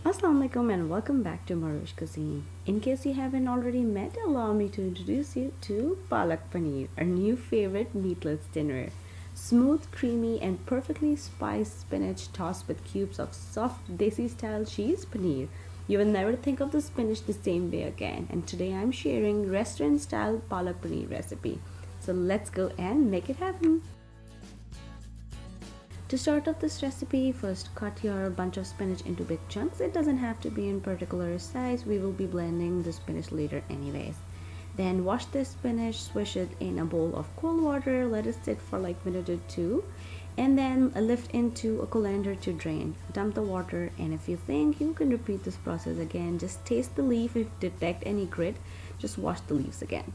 Assalamualaikum and welcome back to morEwish Cuisine. In case you haven't already met, allow me to introduce you to Palak Paneer, our new favorite meatless dinner. Smooth, creamy, and perfectly spiced spinach tossed with cubes of soft Desi style cheese paneer. You will never think of the spinach the same way again. And today I'm sharing restaurant style Palak Paneer recipe. So let's go and make it happen. To start off this recipe, first cut your bunch of spinach into big chunks. It doesn't have to be in particular size. We will be blending the spinach later anyways. Then wash the spinach, swish it in a bowl of cold water, let it sit for like a minute or two, and then lift into a colander to drain. Dump the water, and if you think you can repeat this process again, just taste the leaf. If you detect any grit, just wash the leaves again.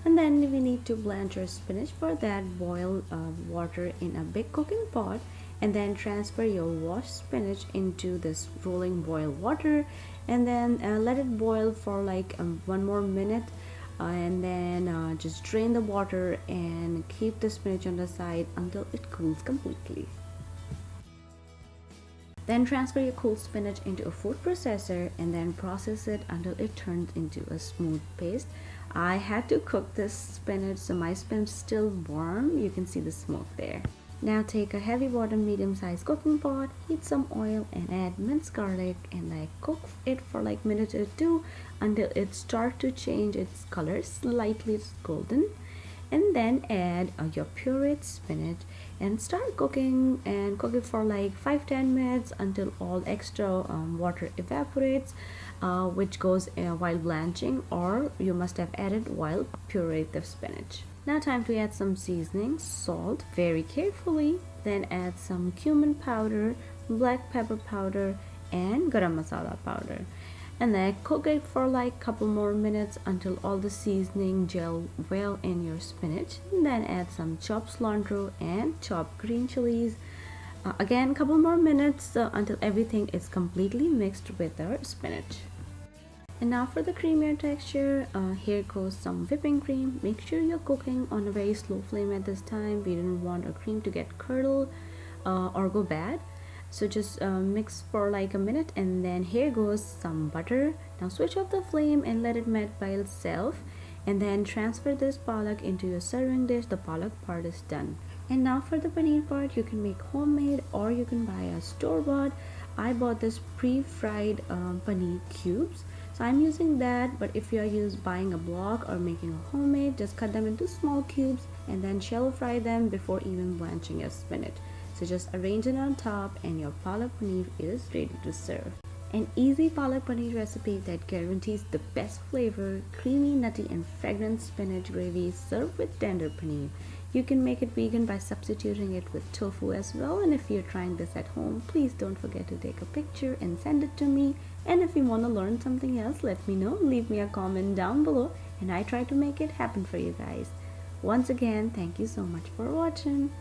And then we need to blanch our spinach. For that, boil water in a big cooking pot, and then transfer your washed spinach into this rolling boil water, and then let it boil for like one more minute, and then just drain the water and keep the spinach on the side until it cools completely. Then transfer your cooled spinach into a food processor and then process it until it turns into a smooth paste. I had to cook this spinach, so my spinach is still warm. You can see the smoke there. Now take a heavy bottom medium sized cooking pot, heat some oil and add minced garlic and cook it for like a minute or two until it starts to change its color slightly golden. And then add your pureed spinach and start cooking, and cook it for like 5-10 minutes until all extra water evaporates, which goes while blanching, or you must have added while pureed the spinach. Now time to add some seasoning, salt very carefully, then add some cumin powder, black pepper powder and garam masala powder, and then cook it for like a couple more minutes until all the seasoning gel well in your spinach. And then add some chopped cilantro and chopped green chilies. Again, couple more minutes until everything is completely mixed with our spinach. And now for the creamier texture, here goes some whipping cream. Make sure you're cooking on a very slow flame at this time. We don't want our cream to get curdled or go bad. So just mix for like a minute, and then here goes some butter. Now switch off the flame and let it melt by itself, and then transfer this palak into your serving dish. The palak part is done. And now for the paneer part, you can make homemade or you can buy a store-bought. I bought this pre-fried paneer cubes, so I'm using that. But if you are buying a block or making a homemade, just cut them into small cubes and then shallow fry them before even blanching your spinach. So just arrange it on top and your palak paneer is ready to serve. An easy palak paneer recipe that guarantees the best flavor, creamy, nutty and fragrant spinach gravy served with tender paneer. You can make it vegan by substituting it with tofu as well. And if you're trying this at home, please don't forget to take a picture and send it to me. And if you want to learn something else, let me know. Leave me a comment down below and I try to make it happen for you guys. Once again, thank you so much for watching.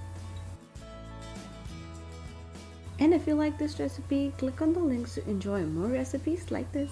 And if you like this recipe, click on the links to enjoy more recipes like this.